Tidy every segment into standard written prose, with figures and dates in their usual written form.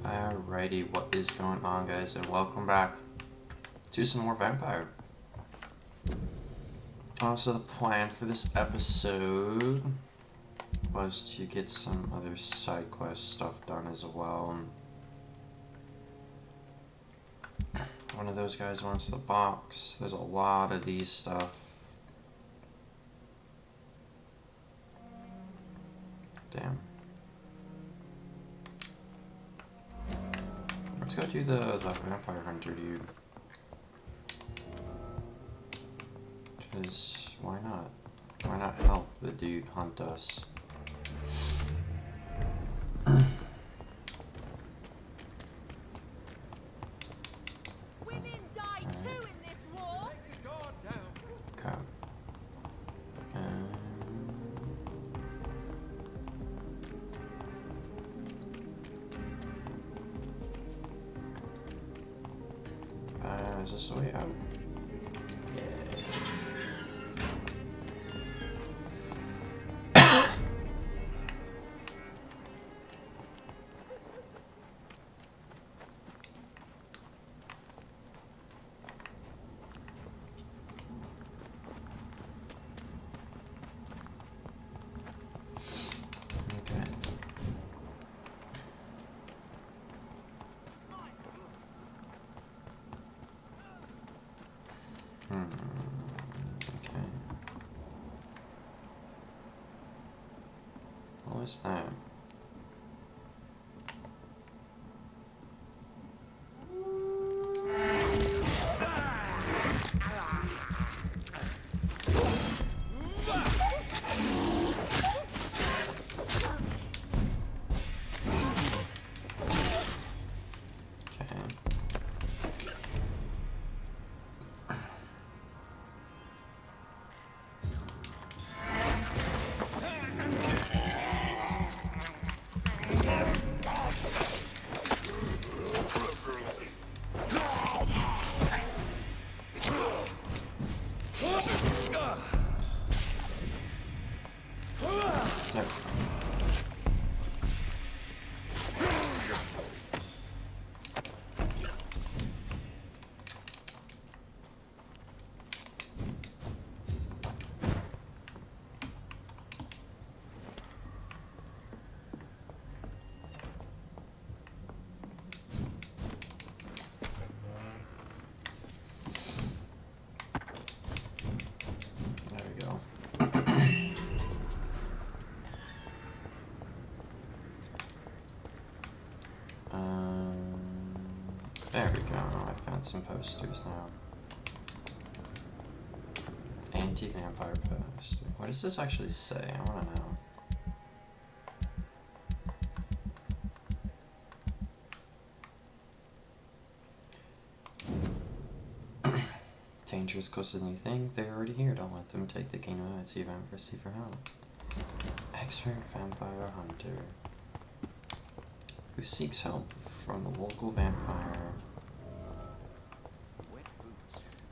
Alrighty, what is going on, guys, and welcome back to some more Vampyr. So the plan for this episode was to get some other side quest stuff done as well. One of those guys wants the box. There's a lot of these stuff. Damn. Let's go do the vampire hunter dude. Because why not? Why not help the dude hunt us? Women die too in this war. Okay. Is this the way out? Okay. What was that? There we go, I found some posters now. Anti-vampire poster. What does this actually say? I wanna know. Dangerous closer than you think. They're already here. Don't let them take the kingdom. Let's see for help. Expert vampire hunter who seeks help from the local vampire.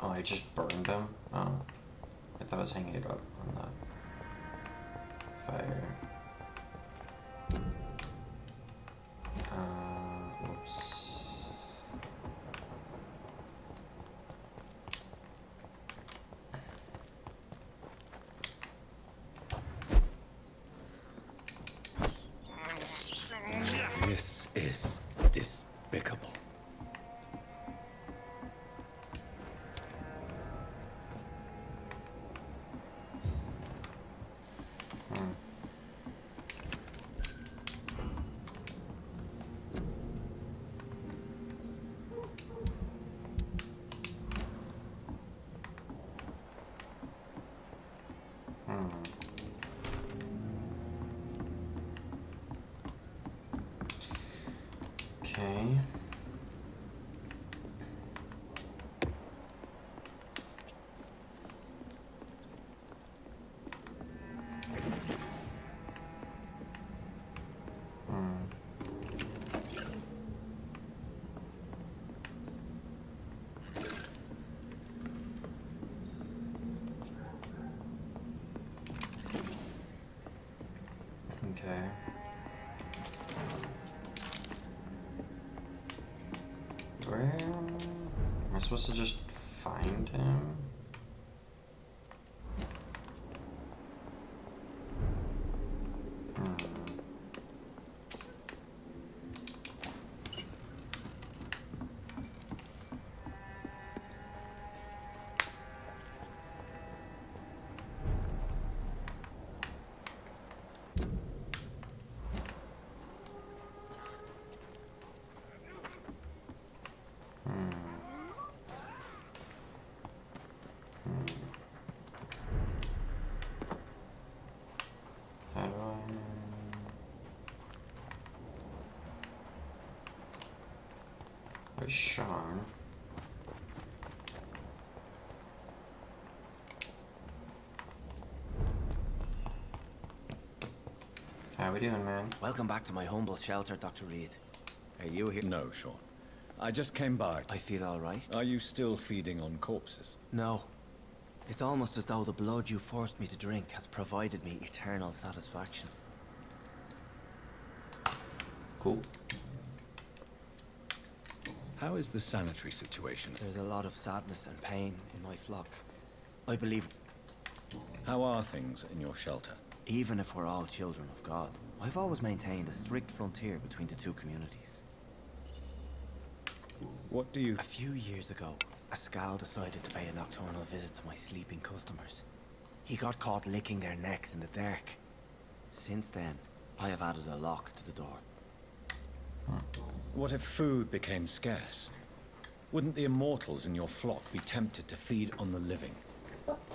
Oh, I just burned him? Oh. I thought I was hanging it up on the fire. Whoops. This is despicable. Okay. Okay. Where am I supposed to just find him? How do Where's Sean? How we doing, man? Welcome back to my humble shelter, Dr. Reed. Are you here? No, Sean. I just came by. I feel all right. Are you still feeding on corpses? No. It's almost as though the blood you forced me to drink has provided me eternal satisfaction. Cool. How is the sanitary situation? There's a lot of sadness and pain in my flock. I believe, How are things in your shelter? even if we're all children of God, I've always maintained a strict frontier between the two communities. What do you... A few years ago, a Scal decided to pay a nocturnal visit to my sleeping customers. He got caught licking their necks in the dark. Since then, I have added a lock to the door. What if food became scarce? Wouldn't the immortals in your flock be tempted to feed on the living?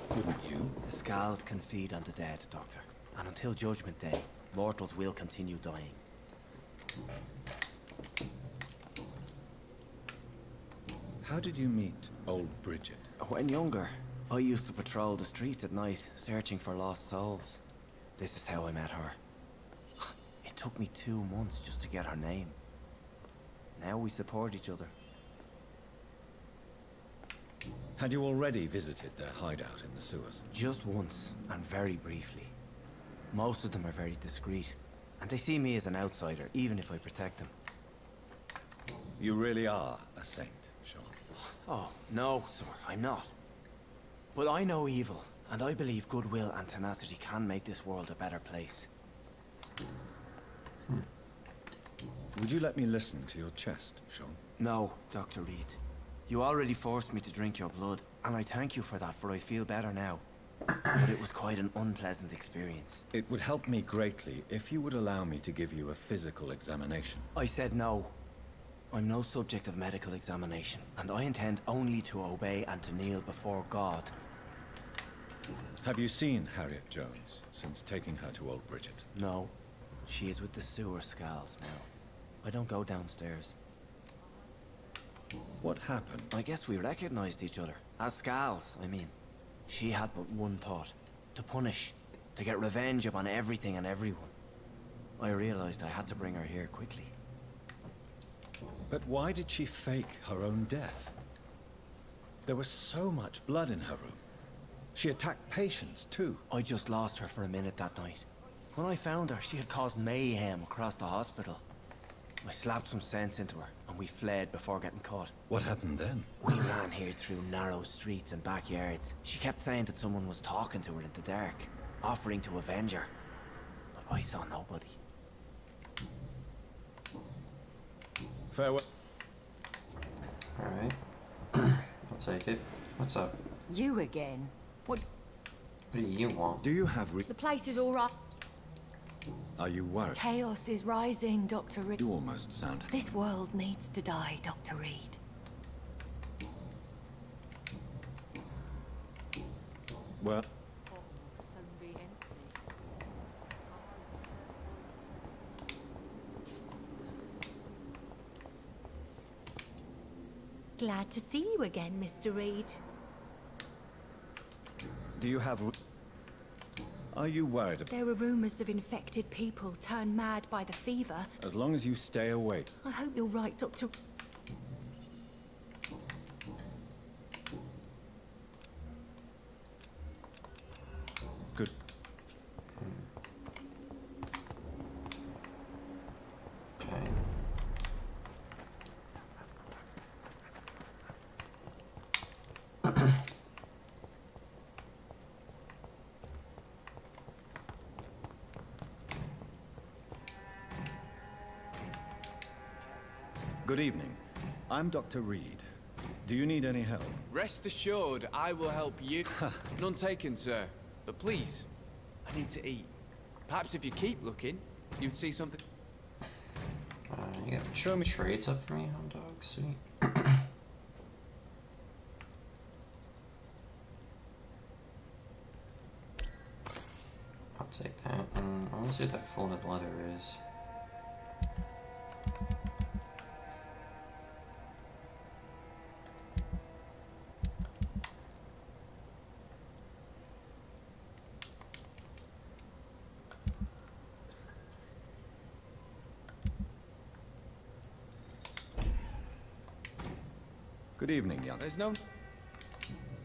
Wouldn't you? The Scals can feed on the dead, Doctor. And until Judgment Day, mortals will continue dying. How did you meet old Bridget? When younger, I used to patrol the streets at night, searching for lost souls. This is how I met her. It took me 2 months just to get her name. Now we support each other. Had you already visited their hideout in the sewers? Just once, and very briefly. Most of them are very discreet, and they see me as an outsider, even if I protect them. You really are a saint, Sean. Oh, no, sir, I'm not. But I know evil, and I believe goodwill and tenacity can make this world a better place. Would you let me listen to your chest, Sean? No, Dr. Reed. You already forced me to drink your blood, and I thank you for that, for I feel better now. But it was quite an unpleasant experience. It would help me greatly if you would allow me to give you a physical examination. I said no. I'm no subject of medical examination, and I intend only to obey and to kneel before God. Have you seen Harriet Jones since taking her to old Bridget? No. She is with the sewer Scals now. I don't go downstairs. What happened? I guess we recognized each other. As Scals, I mean. She had but one thought. To punish. To get revenge upon everything and everyone. I realized I had to bring her here quickly. But why did she fake her own death? There was so much blood in her room. She attacked patients, too. I just lost her for a minute that night. When I found her, she had caused mayhem across the hospital. I slapped some sense into her, and we fled before getting caught. What happened then? We ran here through narrow streets and backyards. She kept saying that someone was talking to her in the dark, offering to avenge her. But I saw nobody. Farewell. Alright. I'll take it. What's up? You again? What do you want? Do you have The place is all right. Are you worried? Chaos is rising, Dr. Reed. You almost sound... This world needs to die, Dr. Reed. Well, Glad to see you again, Mr. Reed. do you have... Are you worried about... There are rumors of infected people turned mad by the fever. As long as you stay awake. I hope you're right, Dr. Good. Okay. Good evening. I'm Dr. Reed. Do you need any help? Rest assured, I will help you. None taken, sir. But please, I need to eat. Perhaps if you keep looking, you'd see something. You got trades up for me, hot dog. Sweet. I'll take that. I want to see what that folded letter is. Good evening, young. There's no...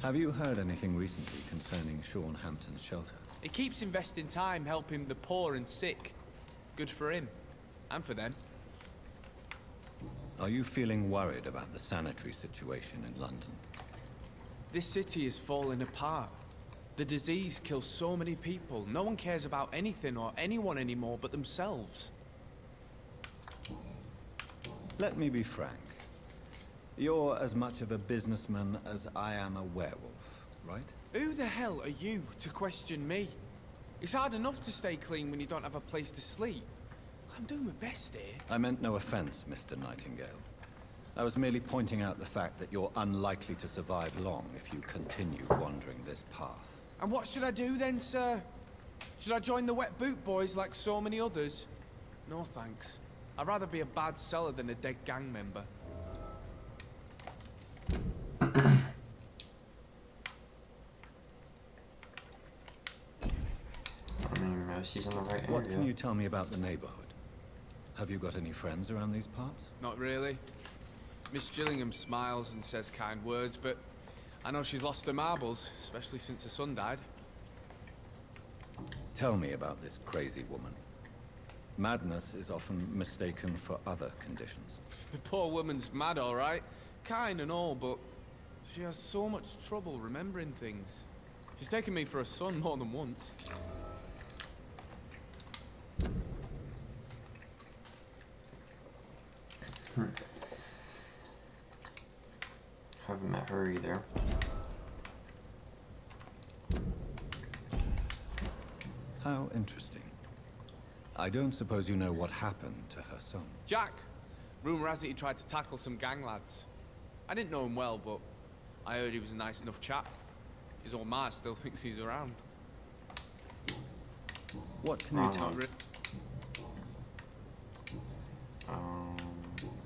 Have you heard anything recently concerning Sean Hampton's shelter? He keeps investing time helping the poor and sick. Good for him. And for them. Are you feeling worried about the sanitary situation in London? This city is falling apart. The disease kills so many people. No one cares about anything or anyone anymore but themselves. Let me be frank. You're as much of a businessman as I am a werewolf, right? Who the hell are you to question me? It's hard enough to stay clean when you don't have a place to sleep. I'm doing my best here. I meant no offense, Mr. Nightingale. I was merely pointing out the fact that you're unlikely to survive long if you continue wandering this path. And what should I do then, sir? Should I join the wet boot boys like so many others? No thanks. I'd rather be a bad seller than a dead gang member. He's in the right What area. can you tell me about the neighborhood? Have you got any friends around these parts? Not really. Miss Gillingham smiles and says kind words, but I know she's lost her marbles, especially since her son died. Tell me about this crazy woman. Madness is often mistaken for other conditions. The poor woman's mad, all right. Kind and all, but she has so much trouble remembering things. She's taken me for a son more than once. Haven't met her either. How interesting. I don't suppose you know what happened to her son. Jack! Rumour has it he tried to tackle some gang lads. I didn't know him well, but I heard he was a nice enough chap. His old ma still thinks he's around. What can you tell me?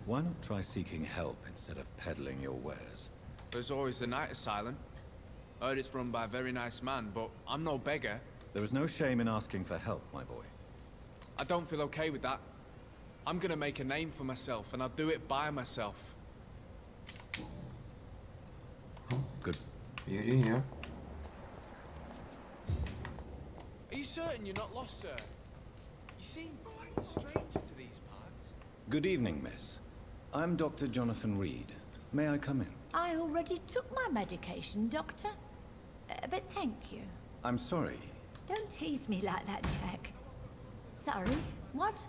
Why not try seeking help instead of peddling your wares? There's always the night asylum. I heard it's run by a very nice man, but I'm no beggar. There is no shame in asking for help, my boy. I don't feel okay with that. I'm gonna make a name for myself, and I'll do it by myself. Good. Beauty, yeah. Are you certain you're not lost, sir? You seem quite a stranger to these parts. Good evening, miss. I'm Dr. Jonathan Reed. May I come in? I already took my medication, Doctor. But thank you. I'm sorry. Don't tease me like that, Jack. Sorry, what?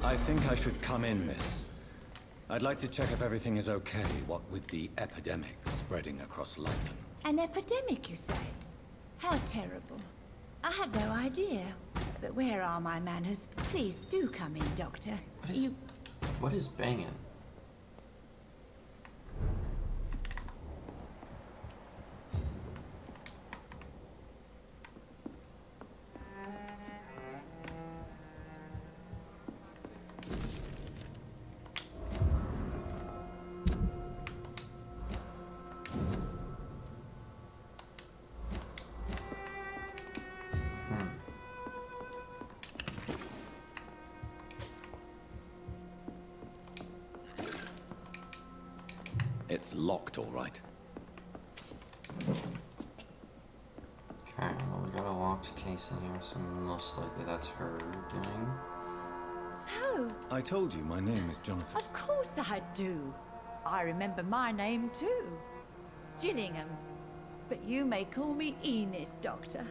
I think I should come in, miss. I'd like to check if everything is okay, what with the epidemic spreading across London. An epidemic, you say? How terrible. I had no idea. But where are my manners? Please do come in, Doctor. What is banging? It's locked, all right. Okay, well, we got a locked case in here, so most likely that's her doing. So, I told you my name is Jonathan. of course I do. I remember my name too. Gillingham. But you may call me Enid, Doctor.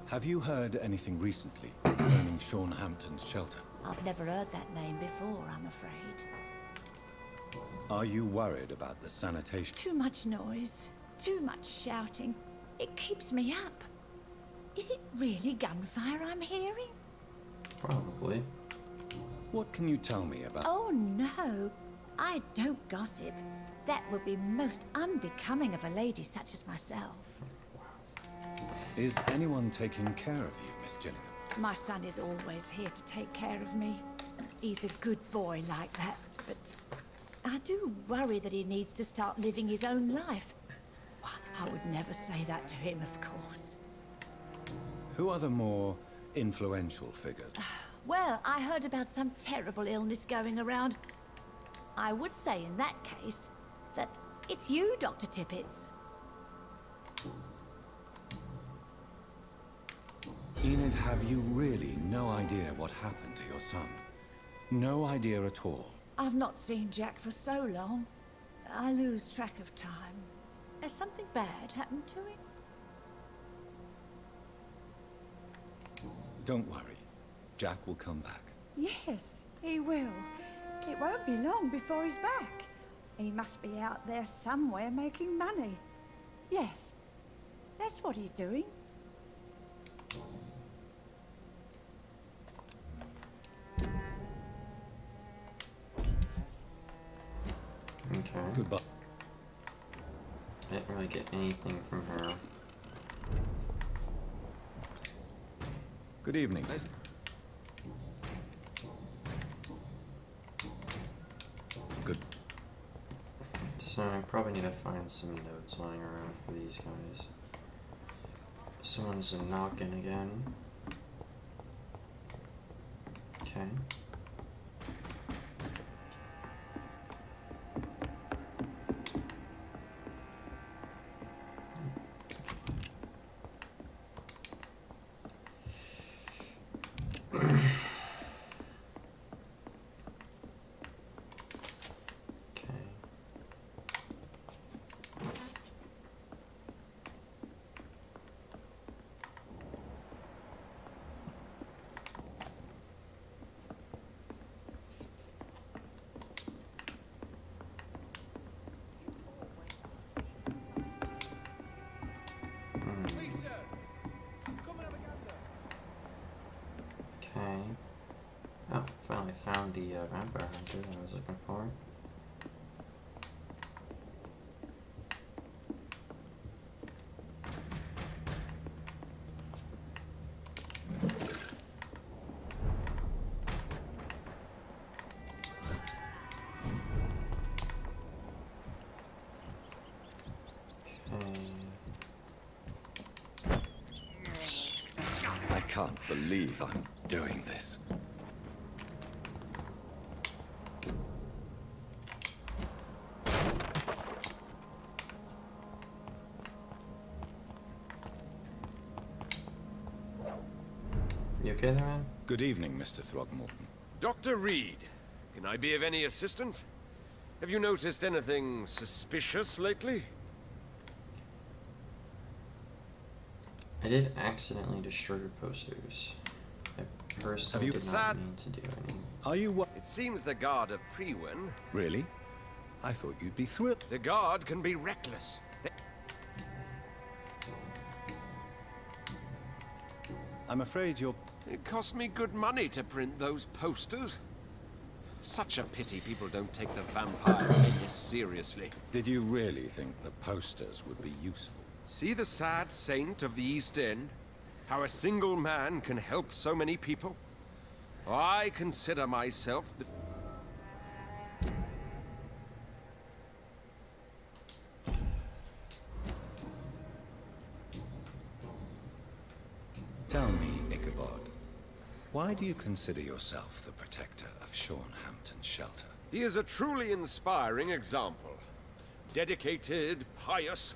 Have you heard anything recently concerning Sean Hampton's shelter? I've never heard that name before, I'm afraid. Are you worried about the sanitation? Too much noise, too much shouting. It keeps me up. Is it really gunfire I'm hearing? Probably. What can you tell me about... Oh no, I don't gossip. That would be most unbecoming of a lady such as myself. Is anyone taking care of you, Miss Gillingham? My son is always here to take care of me. He's a good boy like that, but I do worry that he needs to start living his own life. I would never say that to him, of course. Who are the more influential figures? Well, I heard about some terrible illness going around. I would say in that case that it's you, Dr. Tippets. Enid, have you really no idea what happened to your son? No idea at all? I've not seen Jack for so long. I lose track of time. Has something bad happened to him? Don't worry. Jack will come back. Yes, he will. It won't be long before he's back. He must be out there somewhere making money. Yes, that's what he's doing. Okay. Goodbye. I didn't really get anything from her. Good evening. Good. So I probably need to find some notes lying around for these guys. Someone's knocking again. Okay. Okay. Oh, finally found the vampire hunter that I was looking for. I can't believe I'm doing this. You okay there, man? Good evening, Mr. Throgmorton. Dr. Reed, can I be of any assistance? Have you noticed anything suspicious lately? I did accidentally destroy your posters. I personally Have you- did not mean to do any. Are you what? It seems the guard of Priwen. Really? I thought you'd be thrilled. The guard can be reckless. I'm afraid you're... It cost me good money to print those posters. Such a pity people don't take the vampire menace seriously. Did you really think the posters would be useful? See the sad saint of the East End? How a single man can help so many people? I consider myself the... Tell me, Ichabod, why do you consider yourself the protector of Sean Hampton's shelter? He is a truly inspiring example. Dedicated, pious.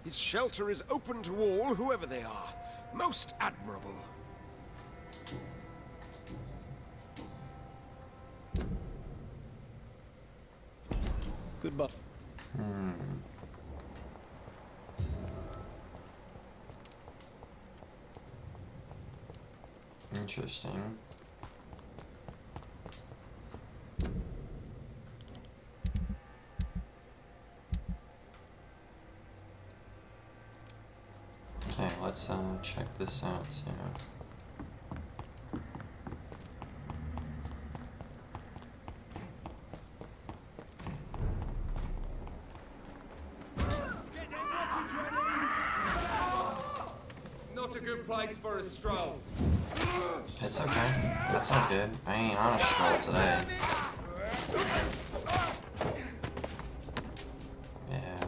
His shelter is open to all, whoever they are. Most admirable. Goodbye. interesting. Okay, let's check this out too. Not a good place for a stroll. It's okay. That's all good. I ain't on a stroll today. Yeah,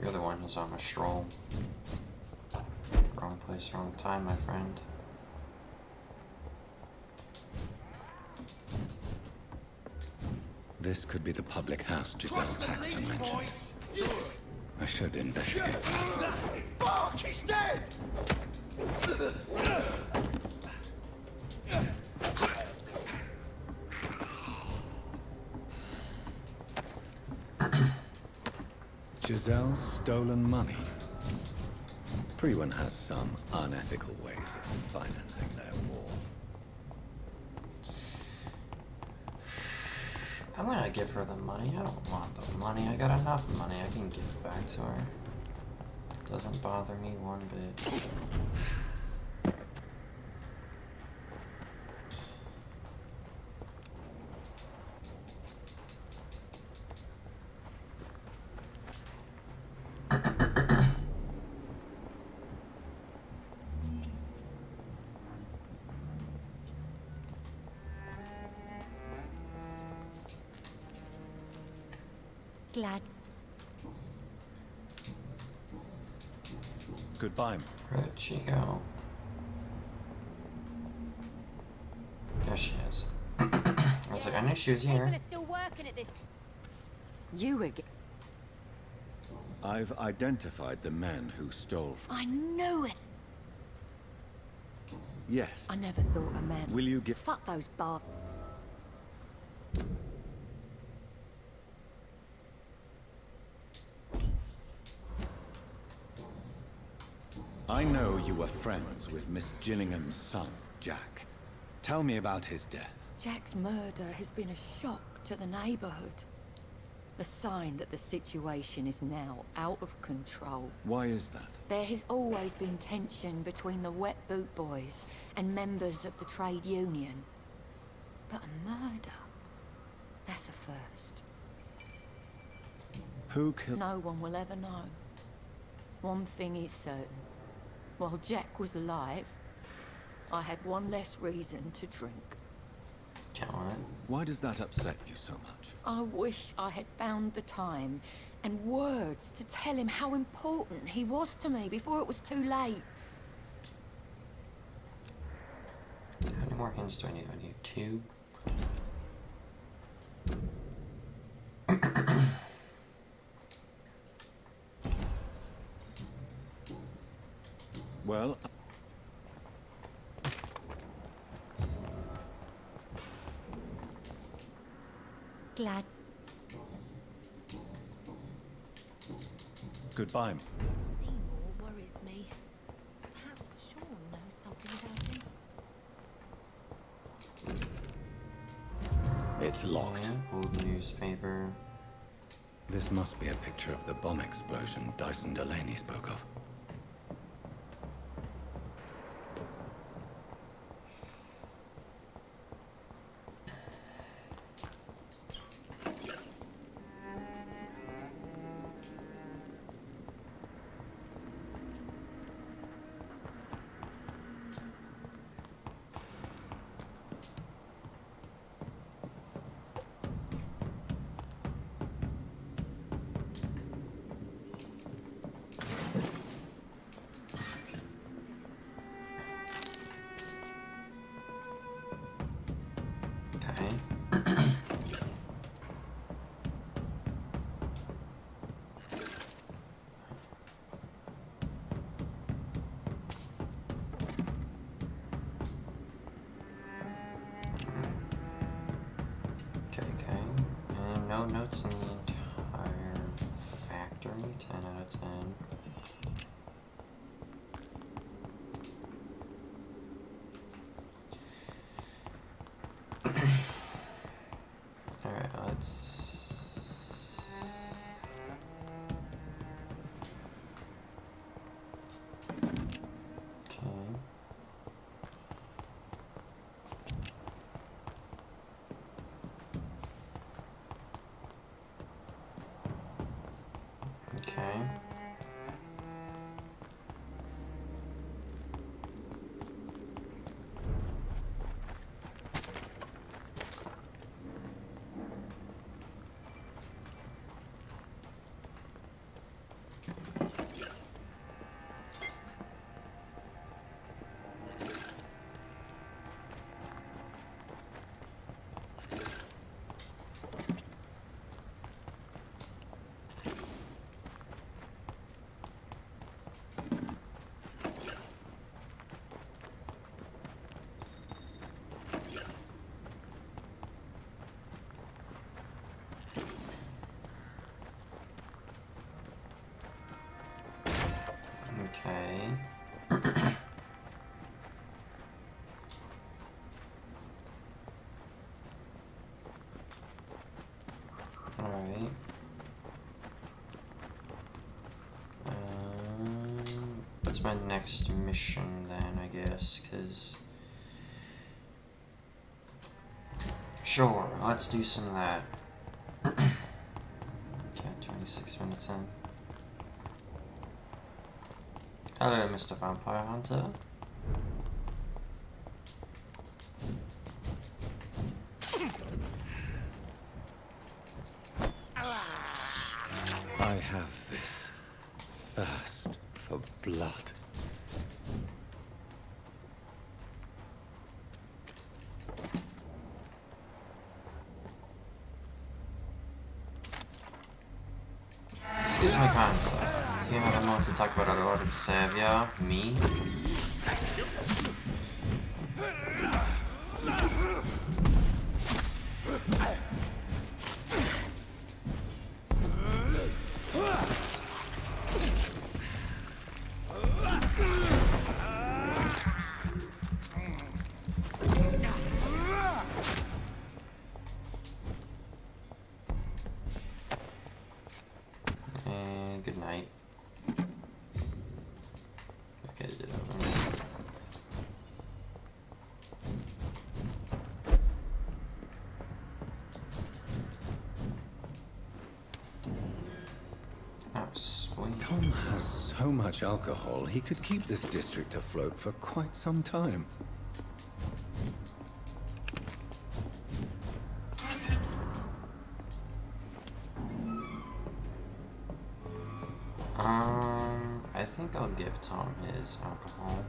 you're the one who's on a stroll. Wrong place, wrong time, my friend. This could be the public house Giselle Paxton mentioned. I should investigate. Fuck, he's dead! Giselle's stolen money. Everyone has some unethical ways of financing their war. I'm gonna give her the money. I don't want the money. I got enough money. I can give it back to her. Doesn't bother me one bit. Glad. Goodbye. Where'd she go? There she is. I was like, I knew she was here. People are still working at this. You again. I've identified the men who stole from... I knew it. Yes. I never thought a man. Will you give... Fuck those bar. I know you were friends with Miss Gillingham's son, Jack. Tell me about his death. Jack's murder has been a shock to the neighborhood. A sign that the situation is now out of control. Why is that? There has always been tension between the Wet Boot Boys and members of the trade union. But a murder? That's a first. Who killed... No one will ever know. One thing is certain. While Jack was alive, I had one less reason to drink. Count on it. Why does that upset you so much? I wish I had found the time and words to tell him how important he was to me before it was too late. How many more hints do I need? I need 2. Well... Glad. Goodbye. Seymour worries me. Perhaps Sean knows something about him. It's locked. Yeah, old newspaper. This must be a picture of the bomb explosion Dyson Delaney spoke of. No notes in the entire factory. 10 out of 10. Okay. Okay. Okay. Alright. What's my next mission then, I guess, because... Sure, let's do some of that. Okay, 26 minutes in. Hello, Mr. Vampire Hunter. I have this thirst for blood. Excuse me, kind sir. Do you have more to talk about our Lord Savior? Me? And good night. Okay, get over me. Oh, sweet. Tom has so much alcohol, he could keep this district afloat for quite some time. I think I'll give Tom his alcohol.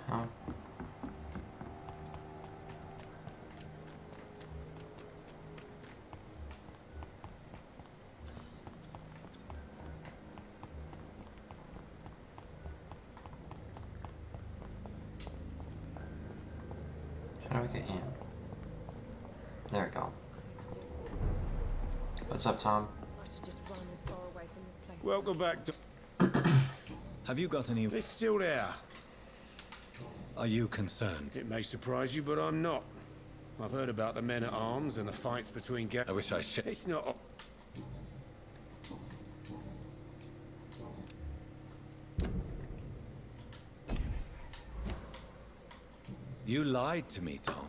Huh? How do I get in? There we go. What's up, Tom? I should just run as far away from this place. Welcome back to... Have you got any... It's still there. Are you concerned? It may surprise you, but I'm not. I've heard about the men-at-arms and the fights between I wish I should. It's not... You lied to me, Tom.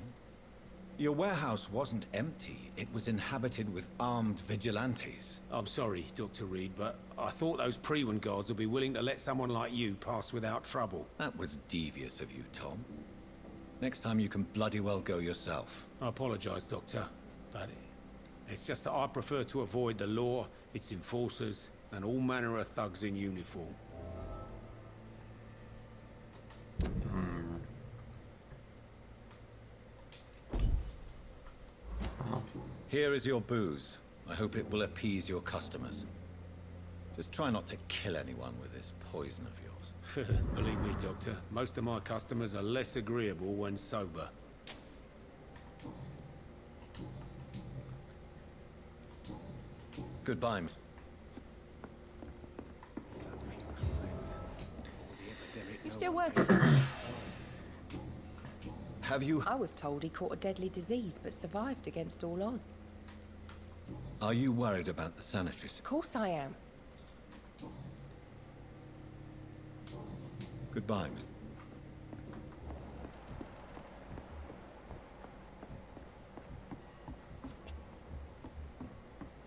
Your warehouse wasn't empty. It was inhabited with armed vigilantes. I'm sorry, Dr. Reed, but I thought those Prewen guards would be willing to let someone like you pass without trouble. That was devious of you, Tom. Next time you can bloody well go yourself. I apologize, Doctor, but it's just that I prefer to avoid the law, its enforcers, and all manner of thugs in uniform. Well, Here is your booze. I hope it will appease your customers. Just try not to kill anyone with this poison of yours. Believe me, Doctor, most of my customers are less agreeable when sober. Goodbye. You still working? Have you... I was told he caught a deadly disease but survived against all odds. Are you worried about the sanitaries? Of course I am. Goodbye, Miss.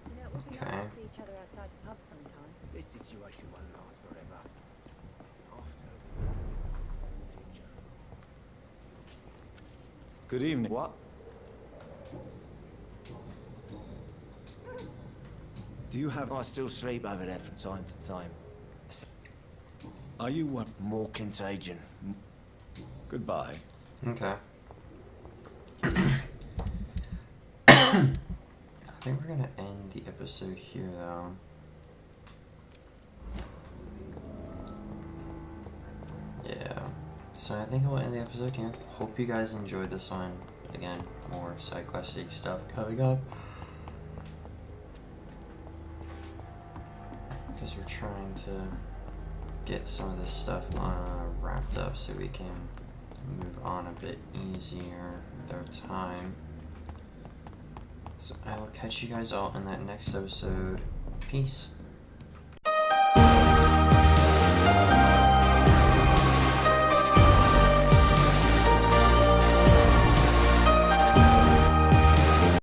You know, it would be Okay. nice to see each other outside the pub sometime. This situation won't last forever. Good evening. What? Do you have... I still sleep over there from time to time. Are you what? More contagion. Goodbye. okay. I think we're gonna end the episode here, though. Yeah. So I think I will end the episode here. Hope you guys enjoyed this one. Again, more side questy stuff coming up. Because we're trying to get some of this stuff wrapped up so we can move on a bit easier with our time. So I will catch you guys all in that next episode. Peace.